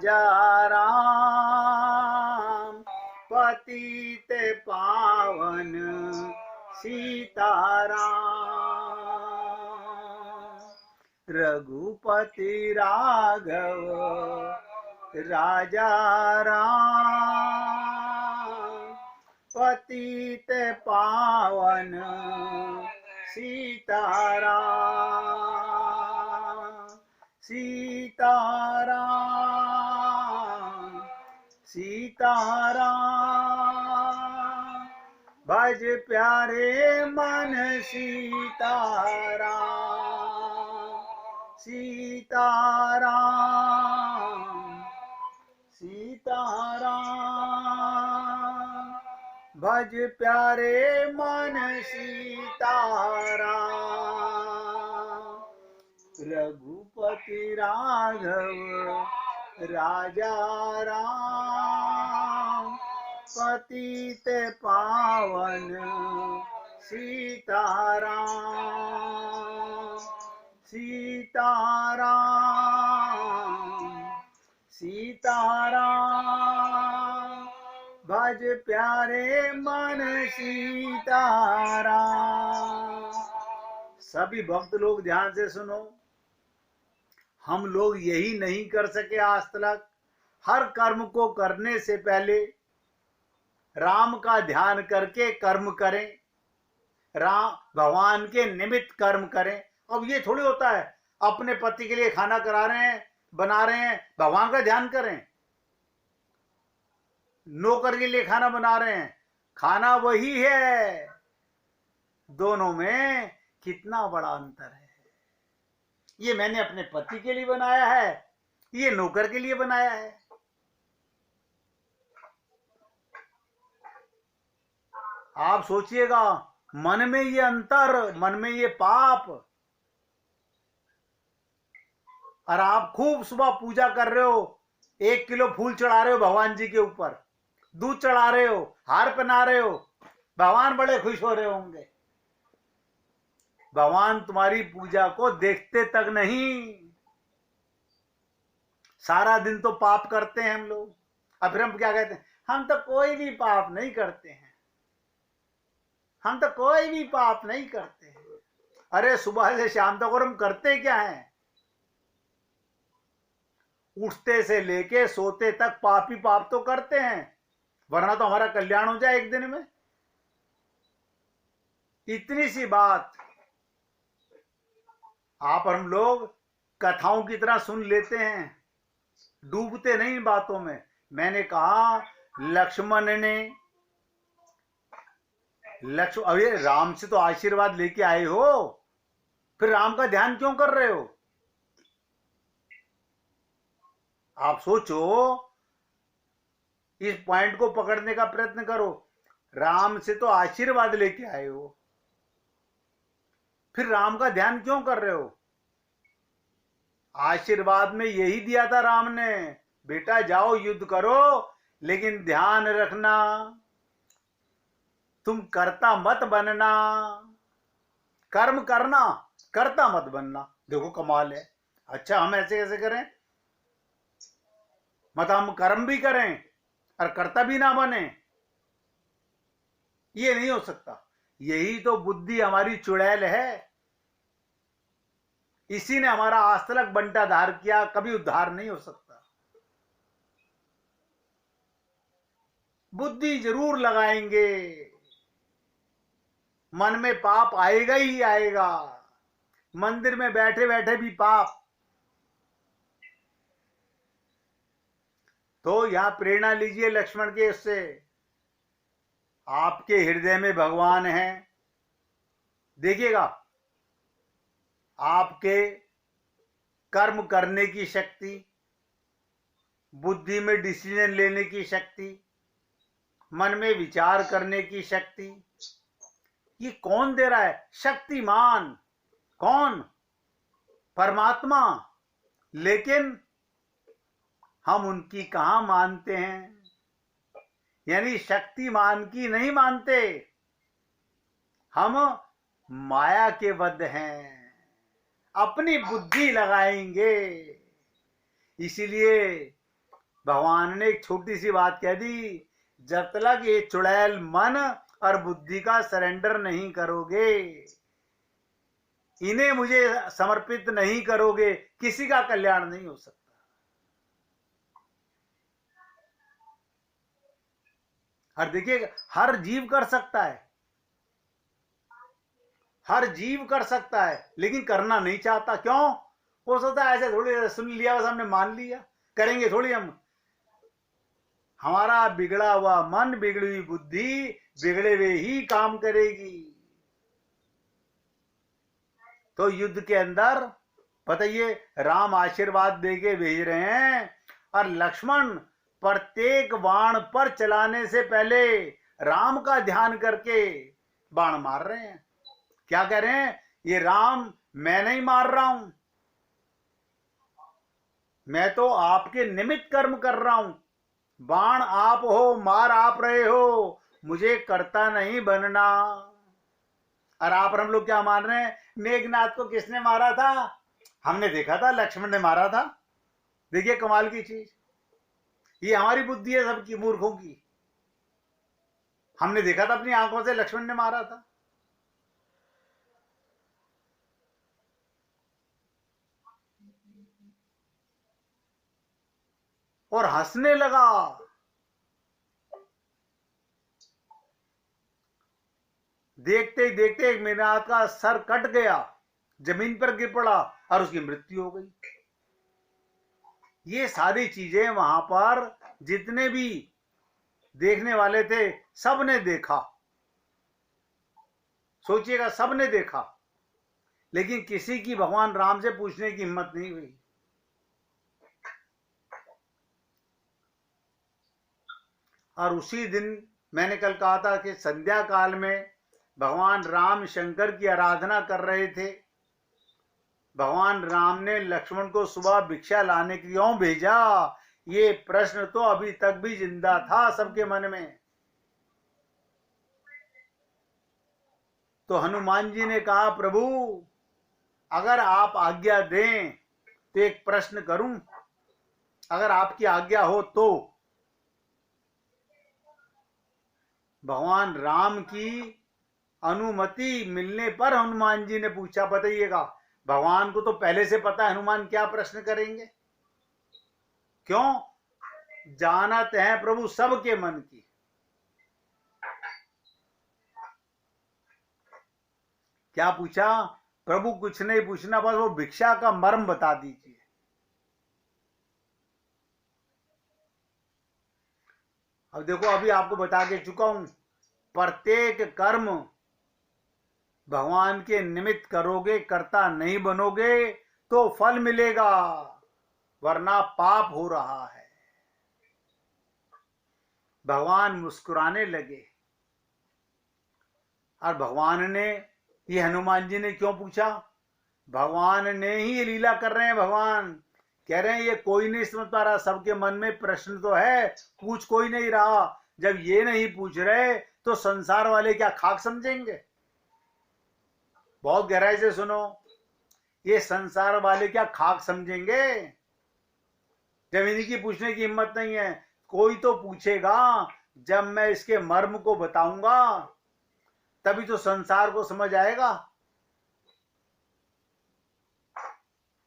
राजा राम पतित पावन सीताराम, रघुपति राघव राजा राम पतित पावन सीताराम, सीताराम सीताराम, भज प्यारे मन सीताराम, सीताराम सीताराम, भज प्यारे मन सीताराम, रघुपति राघव राजा राम पतित पावन सीताराम, सीताराम सीताराम, भज प्यारे मन सीताराम। सभी भक्त लोग ध्यान से सुनो, हम लोग यही नहीं कर सके आज तक। हर कर्म को करने से पहले राम का ध्यान करके कर्म करें, राम भगवान के निमित्त कर्म करें। अब ये थोड़ी होता है अपने पति के लिए खाना करा रहे हैं, बना रहे हैं, भगवान का ध्यान करें। नौकर के लिए खाना बना रहे हैं, खाना वही है। दोनों में कितना बड़ा अंतर है। ये मैंने अपने पति के लिए बनाया है, ये नौकर के लिए बनाया है। आप सोचिएगा, मन में ये अंतर, मन में ये पाप। और आप खूब सुबह पूजा कर रहे हो, 1 किलो फूल चढ़ा रहे हो भगवान जी के ऊपर, दूध चढ़ा रहे हो, हार पहना रहे हो, भगवान बड़े खुश हो रहे होंगे। भगवान तुम्हारी पूजा को देखते तक नहीं। सारा दिन तो पाप करते हैं हम लोग, और फिर हम क्या कहते हैं, हम तो कोई भी पाप नहीं करते हैं, हम तो कोई भी पाप नहीं करते हैं। अरे सुबह से शाम तक और हम करते क्या हैं? उठते से लेके सोते तक पाप ही पाप तो करते हैं, वरना तो हमारा कल्याण हो जाए एक दिन में। इतनी सी बात आप हम लोग कथाओं की तरह सुन लेते हैं, डूबते नहीं बातों में। मैंने कहा लक्ष्मण ने अरे राम से तो आशीर्वाद लेके आए हो, फिर राम का ध्यान क्यों कर रहे हो? आप सोचो, इस पॉइंट को पकड़ने का प्रयत्न करो। राम से तो आशीर्वाद लेके आए हो, फिर राम का ध्यान क्यों कर रहे हो? आशीर्वाद में यही दिया था राम ने, बेटा जाओ युद्ध करो, लेकिन ध्यान रखना तुम कर्ता मत बनना, कर्म करना, कर्ता मत बनना। देखो कमाल है। अच्छा हम ऐसे कैसे करें? मतलब हम कर्म भी करें और कर्ता भी ना बने, ये नहीं हो सकता। यही तो बुद्धि हमारी चुड़ैल है, इसी ने हमारा आज तक बंटा धार किया, कभी उद्धार नहीं हो सकता। बुद्धि जरूर लगाएंगे, मन में पाप आएगा ही आएगा। मंदिर में बैठे बैठे भी पाप। तो यहां प्रेरणा लीजिए लक्ष्मण के उससे। आपके हृदय में भगवान है, देखिएगा आपके कर्म करने की शक्ति, बुद्धि में डिसीजन लेने की शक्ति, मन में विचार करने की शक्ति, ये कौन दे रहा है? शक्तिमान। कौन? परमात्मा। लेकिन हम उनकी कहां मानते हैं, यानी शक्तिमान की नहीं मानते, हम माया के बद्ध हैं, अपनी बुद्धि लगाएंगे। इसीलिए भगवान ने एक छोटी सी बात कह दी, जब तक ये चुड़ैल मन और बुद्धि का सरेंडर नहीं करोगे, इन्हें मुझे समर्पित नहीं करोगे, किसी का कल्याण नहीं हो सकता। और देखिए, हर जीव कर सकता है, हर जीव कर सकता है, लेकिन करना नहीं चाहता। क्यों? वो सोचता है ऐसे थोड़ी सुन लिया, बस हमने मान लिया, करेंगे थोड़ी हम। हमारा बिगड़ा हुआ मन, बिगड़ी हुई बुद्धि बिगड़े हुए ही काम करेगी। तो युद्ध के अंदर बताइए, राम आशीर्वाद देके भेज रहे हैं और लक्ष्मण प्रत्येक बाण पर चलाने से पहले राम का ध्यान करके बाण मार रहे हैं। क्या कह रहे हैं? ये राम, मैं नहीं मार रहा हूं, मैं तो आपके निमित्त कर्म कर रहा हूं। बाण आप हो, मार आप रहे हो, मुझे कर्ता नहीं बनना। और आप और हम लोग क्या मान रहे हैं? मेघनाथ को किसने मारा था? हमने देखा था, लक्ष्मण ने मारा था। देखिए कमाल की चीज, ये हमारी बुद्धि है सबकी, मूर्खों की। हमने देखा था अपनी आंखों से, लक्ष्मण ने मारा था। और हंसने लगा। देखते ही देखते एक मेघनाथ का सर कट गया, जमीन पर गिर पड़ा और उसकी मृत्यु हो गई। ये सारी चीजें वहां पर जितने भी देखने वाले थे, सबने देखा। सोचिएगा, सबने देखा, लेकिन किसी की भगवान राम से पूछने की हिम्मत नहीं हुई। और उसी दिन मैंने कल कहा था कि संध्या काल में भगवान राम शंकर की आराधना कर रहे थे। भगवान राम ने लक्ष्मण को सुबह भिक्षा लाने क्यों भेजा? ये प्रश्न तो अभी तक भी जिंदा था सबके मन में। तो हनुमान जी ने कहा, प्रभु अगर आप आज्ञा दें तो एक प्रश्न करूं, अगर आपकी आज्ञा हो तो। भगवान राम की अनुमति मिलने पर हनुमान जी ने पूछा। बताइएगा, भगवान को तो पहले से पता है हनुमान क्या प्रश्न करेंगे। क्यों? जानत है प्रभु सबके मन की। क्या पूछा? प्रभु कुछ नहीं पूछना, बस वो भिक्षा का मर्म बता दीजिए। अब देखो, अभी आपको बता के चुका हूं, प्रत्येक कर्म भगवान के निमित्त करोगे, कर्ता नहीं बनोगे तो फल मिलेगा, वरना पाप हो रहा है। भगवान मुस्कुराने लगे और भगवान ने, ये हनुमान जी ने क्यों पूछा? भगवान ने ही ये लीला कर रहे हैं। भगवान कह रहे हैं ये कोई नहीं समझ पा रहा, सबके मन में प्रश्न तो है, पूछ कोई नहीं रहा। जब ये नहीं पूछ रहे तो संसार वाले क्या खाक समझेंगे? बहुत गहराई से सुनो, ये संसार वाले क्या खाक समझेंगे? जब इनकी पूछने की हिम्मत नहीं है, कोई तो पूछेगा। जब मैं इसके मर्म को बताऊंगा तभी तो संसार को समझ आएगा।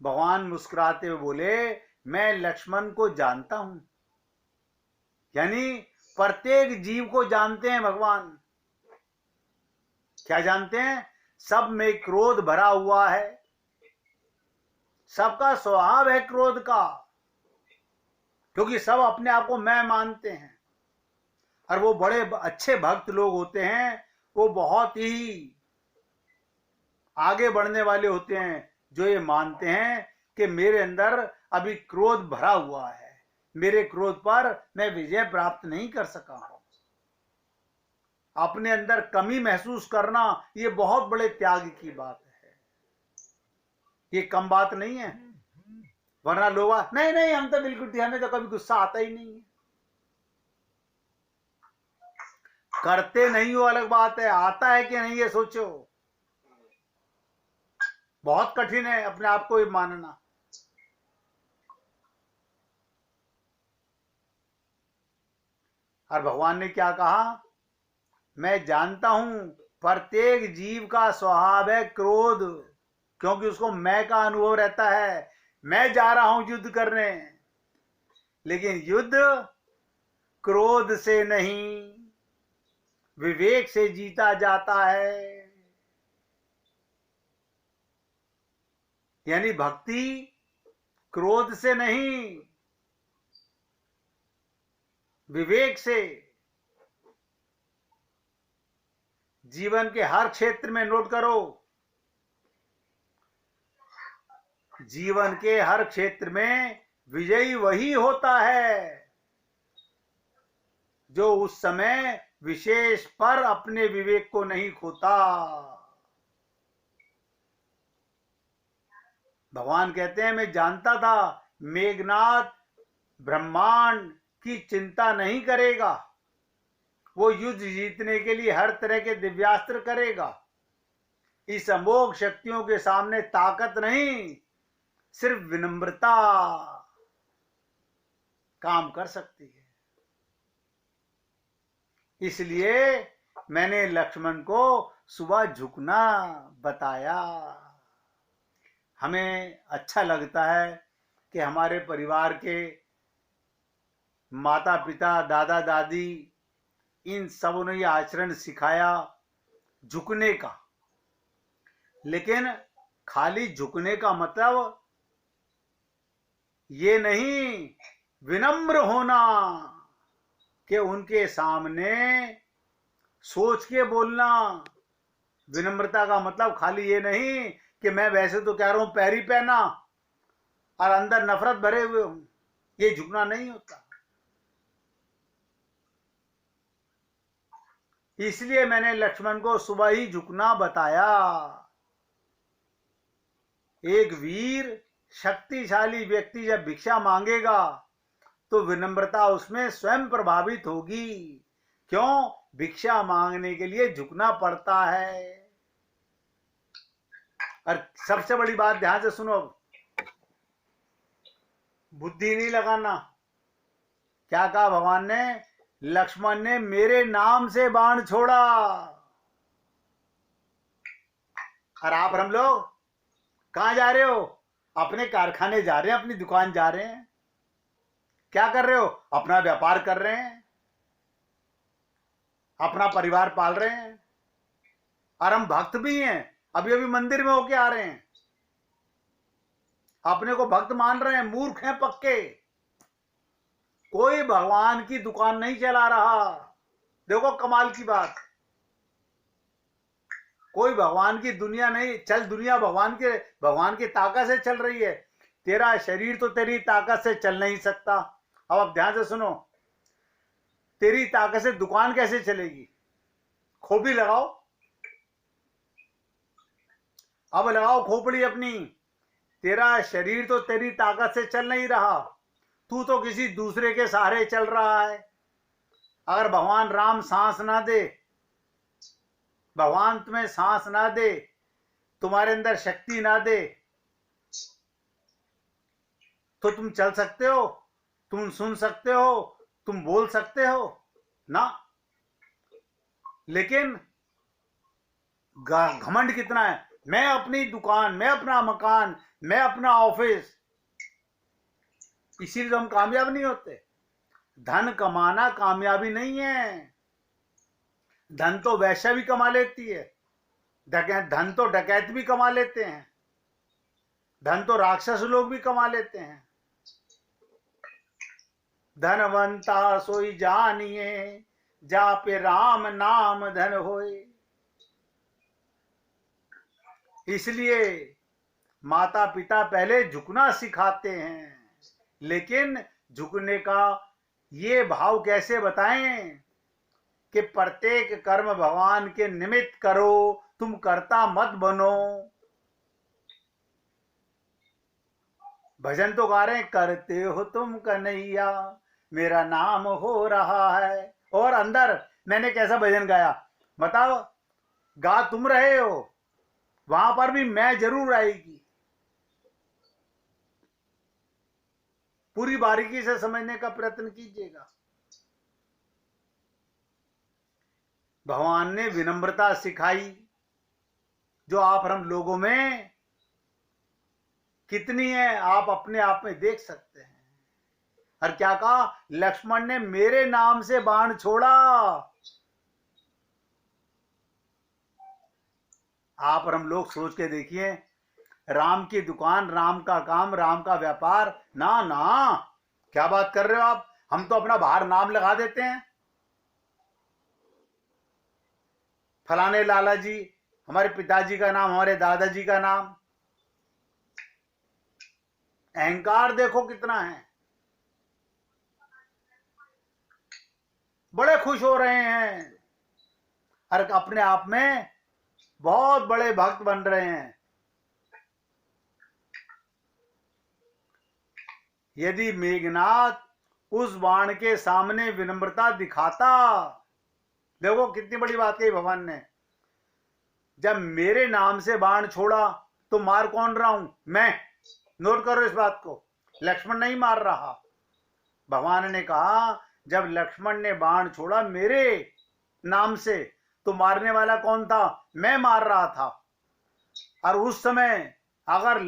भगवान मुस्कुराते हुए बोले, मैं लक्ष्मण को जानता हूं। यानी प्रत्येक जीव को जानते हैं भगवान। क्या जानते हैं? सब में क्रोध भरा हुआ है, सबका स्वभाव है क्रोध का, क्योंकि सब अपने आप को मैं मानते हैं। और वो बड़े अच्छे भक्त लोग होते हैं, वो बहुत ही आगे बढ़ने वाले होते हैं, जो ये मानते हैं कि मेरे अंदर अभी क्रोध भरा हुआ है, मेरे क्रोध पर मैं विजय प्राप्त नहीं कर सका हूं। अपने अंदर कमी महसूस करना ये बहुत बड़े त्याग की बात है, ये कम बात नहीं है। वरना लोग नहीं नहीं हम तो बिल्कुल, हमें तो कभी गुस्सा आता ही नहीं है। करते नहीं हो अलग बात है, आता है कि नहीं ये सोचो। बहुत कठिन है अपने आप को ये मानना। और भगवान ने क्या कहा, मैं जानता हूं प्रत्येक जीव का स्वभाव है क्रोध, क्योंकि उसको मैं का अनुभव रहता है, मैं जा रहा हूं युद्ध करने। लेकिन युद्ध क्रोध से नहीं, विवेक से जीता जाता है। यानी भक्ति क्रोध से नहीं, विवेक से। जीवन के हर क्षेत्र में नोट करो, जीवन के हर क्षेत्र में विजयी वही होता है जो उस समय विशेष पर अपने विवेक को नहीं खोता। भगवान कहते हैं, मैं जानता था मेघनाथ ब्रह्मांड की चिंता नहीं करेगा, वो युद्ध जीतने के लिए हर तरह के दिव्यास्त्र करेगा। इस अमोघ शक्तियों के सामने ताकत नहीं, सिर्फ विनम्रता काम कर सकती है। इसलिए मैंने लक्ष्मण को सुबह झुकना बताया। हमें अच्छा लगता है कि हमारे परिवार के माता पिता, दादा दादी, इन सबों ने यह आचरण सिखाया झुकने का। लेकिन खाली झुकने का मतलब ये नहीं, विनम्र होना, कि उनके सामने सोच के बोलना। विनम्रता का मतलब खाली ये नहीं कि मैं वैसे तो कह रहा हूं पैरी पहना और अंदर नफरत भरे हुए हूं, ये झुकना नहीं होता। इसलिए मैंने लक्ष्मण को सुबह ही झुकना बताया। एक वीर शक्तिशाली व्यक्ति जब भिक्षा मांगेगा तो विनम्रता उसमें स्वयं प्रभावित होगी। क्यों? भिक्षा मांगने के लिए झुकना पड़ता है। और सबसे बड़ी बात ध्यान से सुनो, बुद्धि नहीं लगाना। क्या कहा भगवान ने? लक्ष्मण ने मेरे नाम से बाण छोड़ा। और आप और हम लोग कहां जा रहे हो? अपने कारखाने जा रहे हैं, अपनी दुकान जा रहे हैं। क्या कर रहे हो? अपना व्यापार कर रहे हैं, अपना परिवार पाल रहे हैं। और हम भक्त भी हैं, अभी अभी मंदिर में होके आ रहे हैं, अपने को भक्त मान रहे हैं। मूर्ख हैं पक्के। कोई भगवान की दुकान नहीं चला रहा। देखो कमाल की बात, कोई भगवान की दुनिया नहीं चल, दुनिया भगवान की ताकत से चल रही है। तेरा शरीर तो तेरी ताकत से चल नहीं सकता। अब आप ध्यान से सुनो, तेरी ताकत से दुकान कैसे चलेगी? खोपड़ी लगाओ, अब लगाओ खोपड़ी अपनी। तेरा शरीर तो तेरी ताकत से चल नहीं रहा, तू तो किसी दूसरे के सहारे चल रहा है। अगर भगवान राम सांस ना दे, भगवान तुम्हें सांस ना दे, तुम्हारे अंदर शक्ति ना दे, तो तुम चल सकते हो? तुम सुन सकते हो? तुम बोल सकते हो ना? लेकिन घमंड कितना है, मैं अपनी दुकान, मैं अपना मकान, मैं अपना ऑफिस। इसीलिए तो हम कामयाब नहीं होते। धन कमाना कामयाबी नहीं है। धन तो वैश्या भी कमा लेती है, धन तो डकैत भी कमा लेते हैं, धन तो राक्षस लोग भी कमा लेते हैं। धनवंता सोई जानिए, जा पे राम नाम धन होए। इसलिए माता पिता पहले झुकना सिखाते हैं, लेकिन झुकने का ये भाव कैसे बताएं कि प्रत्येक कर्म भगवान के निमित्त करो, तुम कर्ता मत बनो। भजन तो गा रहे हैं, करते हो तुम कन्हैया मेरा नाम हो रहा है। और अंदर मैंने कैसा भजन गाया बताओ? गा तुम रहे हो, वहां पर भी मैं जरूर आएगी। पूरी बारीकी से समझने का प्रयत्न कीजिएगा। भगवान ने विनम्रता सिखाई, जो आप हम लोगों में कितनी है आप अपने आप में देख सकते हैं। और क्या कहा, लक्ष्मण ने मेरे नाम से बाण छोड़ा। आप और हम लोग सोच के देखिए, राम की दुकान, राम का काम, राम का व्यापार, ना ना, क्या बात कर रहे हो आप, हम तो अपना बाहर नाम लगा देते हैं, फलाने लाला जी, हमारे पिताजी का नाम, हमारे दादाजी का नाम। अहंकार देखो कितना है, बड़े खुश हो रहे हैं और अपने आप में बहुत बड़े भक्त बन रहे हैं। यदि मेघनाथ उस बाण के सामने विनम्रता दिखाता, देखो कितनी बड़ी बात कही भगवान ने, जब मेरे नाम से बाण छोड़ा तो मार कौन रहा हूं मैं, नोट करो इस बात को, लक्ष्मण नहीं मार रहा। भगवान ने कहा जब लक्ष्मण ने बाण छोड़ा मेरे नाम से तो मारने वाला कौन था, मैं मार रहा था। और उस समय अगर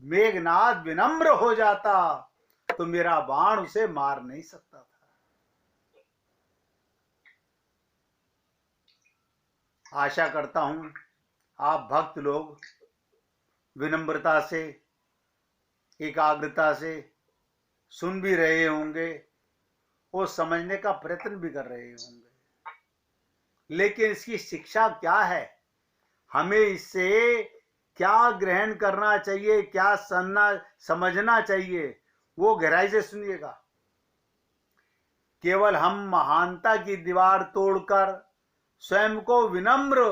मेघनाथ विनम्र हो जाता तो मेरा बाण उसे मार नहीं सकता था। आशा करता हूं आप भक्त लोग विनम्रता से, एकाग्रता से सुन भी रहे होंगे और समझने का प्रयत्न भी कर रहे होंगे, लेकिन इसकी शिक्षा क्या है, हमें इससे क्या ग्रहण करना चाहिए, क्या समझना चाहिए, वो गहराई से सुनिएगा। केवल हम महानता की दीवार तोड़कर स्वयं को विनम्र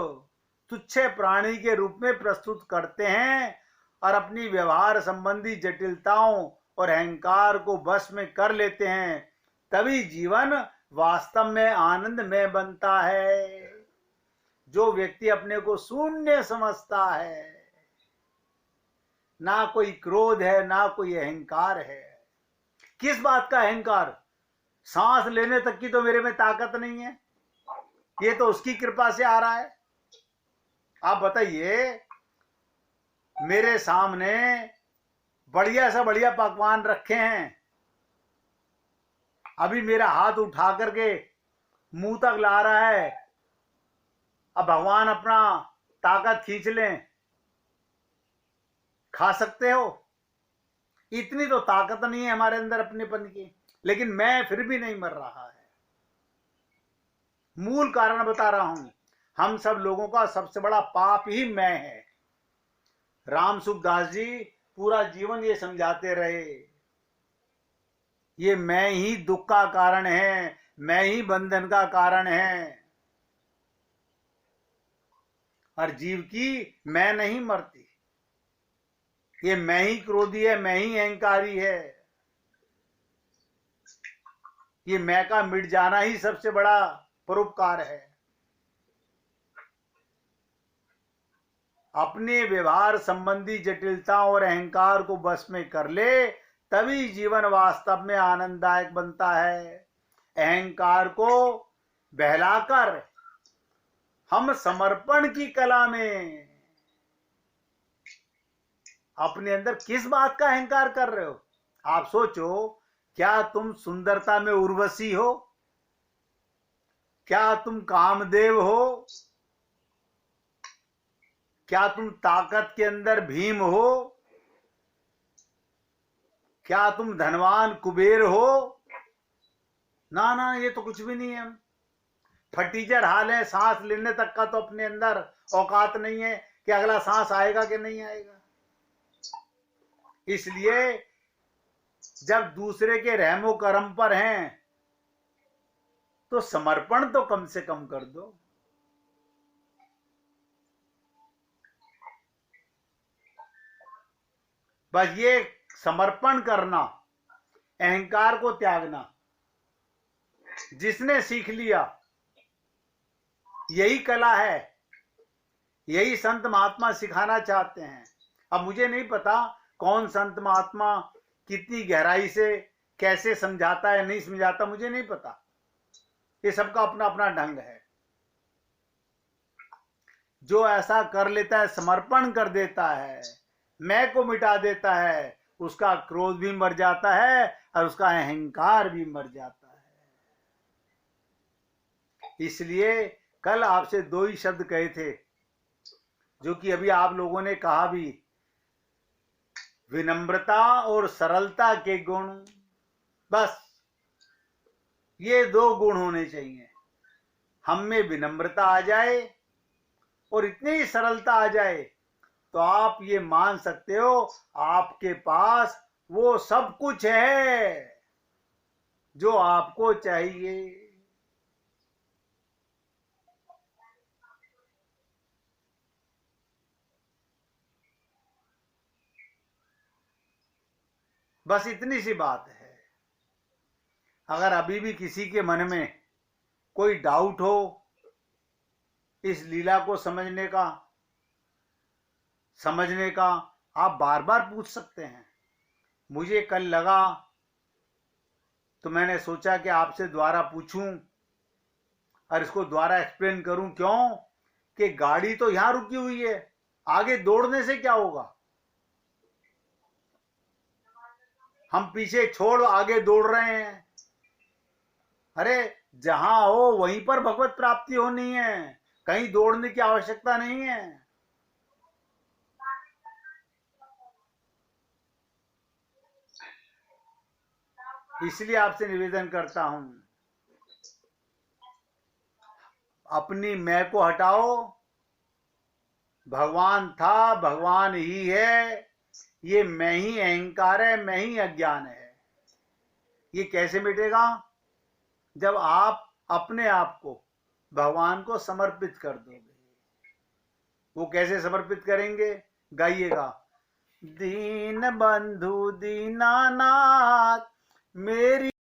तुच्छ प्राणी के रूप में प्रस्तुत करते हैं और अपनी व्यवहार संबंधी जटिलताओं और अहंकार को वश में कर लेते हैं, तभी जीवन वास्तव में आनंदमय बनता है। जो व्यक्ति अपने को शून्य समझता है, ना कोई क्रोध है ना कोई अहंकार है। किस बात का अहंकार, सांस लेने तक की तो मेरे में ताकत नहीं है, ये तो उसकी कृपा से आ रहा है। आप बताइए, मेरे सामने बढ़िया से बढ़िया पकवान रखे हैं, अभी मेरा हाथ उठा करके मुंह तक ला रहा है, अब भगवान अपना ताकत खींच लें, खा सकते हो? इतनी तो ताकत नहीं है हमारे अंदर अपनेपन की, लेकिन मैं फिर भी नहीं मर रहा है। मूल कारण बता रहा हूं, हम सब लोगों का सबसे बड़ा पाप ही मैं है। राम सुखदास जी पूरा जीवन ये समझाते रहे, ये मैं ही दुख का कारण है, मैं ही बंधन का कारण है, और जीव की मैं नहीं मरती, ये मैं ही क्रोधी है, मैं ही अहंकारी है। ये मैं का मिट जाना ही सबसे बड़ा परोपकार है। अपने व्यवहार संबंधी जटिलताओं और अहंकार को बस में कर ले, तभी जीवन वास्तव में आनंददायक बनता है। अहंकार को बहलाकर हम समर्पण की कला में, अपने अंदर किस बात का अहंकार कर रहे हो? आप सोचो, क्या तुम सुंदरता में उर्वशी हो? क्या तुम कामदेव हो? क्या तुम ताकत के अंदर भीम हो? क्या तुम धनवान कुबेर हो? ना ना, ये तो कुछ भी नहीं है। हम फटीचर हाल है, सांस लेने तक का तो अपने अंदर औकात नहीं है कि अगला सांस आएगा कि नहीं आएगा। इसलिए जब दूसरे के रहमो करम पर हैं तो समर्पण तो कम से कम कर दो। बस ये समर्पण करना, अहंकार को त्यागना, जिसने सीख लिया, यही कला है, यही संत महात्मा सिखाना चाहते हैं। अब मुझे नहीं पता कौन संत महात्मा कितनी गहराई से कैसे समझाता है, नहीं समझाता, मुझे नहीं पता, ये सबका अपना अपना ढंग है। जो ऐसा कर लेता है, समर्पण कर देता है, मैं को मिटा देता है, उसका क्रोध भी मर जाता है और उसका अहंकार भी मर जाता है। इसलिए कल आपसे 2 ही शब्द कहे थे, जो कि अभी आप लोगों ने कहा भी, विनम्रता और सरलता के गुण। बस ये 2 गुण होने चाहिए। हम में विनम्रता आ जाए और इतनी ही सरलता आ जाए तो आप ये मान सकते हो आपके पास वो सब कुछ है जो आपको चाहिए। बस इतनी सी बात है। अगर अभी भी किसी के मन में कोई डाउट हो इस लीला को समझने का, आप बार बार पूछ सकते हैं। मुझे कल लगा तो मैंने सोचा कि आपसे दोबारा पूछूं और इसको दोबारा एक्सप्लेन करूं। क्यों कि गाड़ी तो यहां रुकी हुई है, आगे दौड़ने से क्या होगा? हम पीछे छोड़ आगे दौड़ रहे हैं। अरे जहां हो वहीं पर भगवत प्राप्ति होनी है, कहीं दौड़ने की आवश्यकता नहीं है। इसलिए आपसे निवेदन करता हूं, अपनी मैं को हटाओ। भगवान था, भगवान ही है, ये मैं ही अहंकार है, मैं ही अज्ञान है। ये कैसे मिटेगा? जब आप अपने आप को भगवान को समर्पित कर दोगे। वो कैसे समर्पित करेंगे? गाइएगा, दीन बंधु दीनानाथ मेरी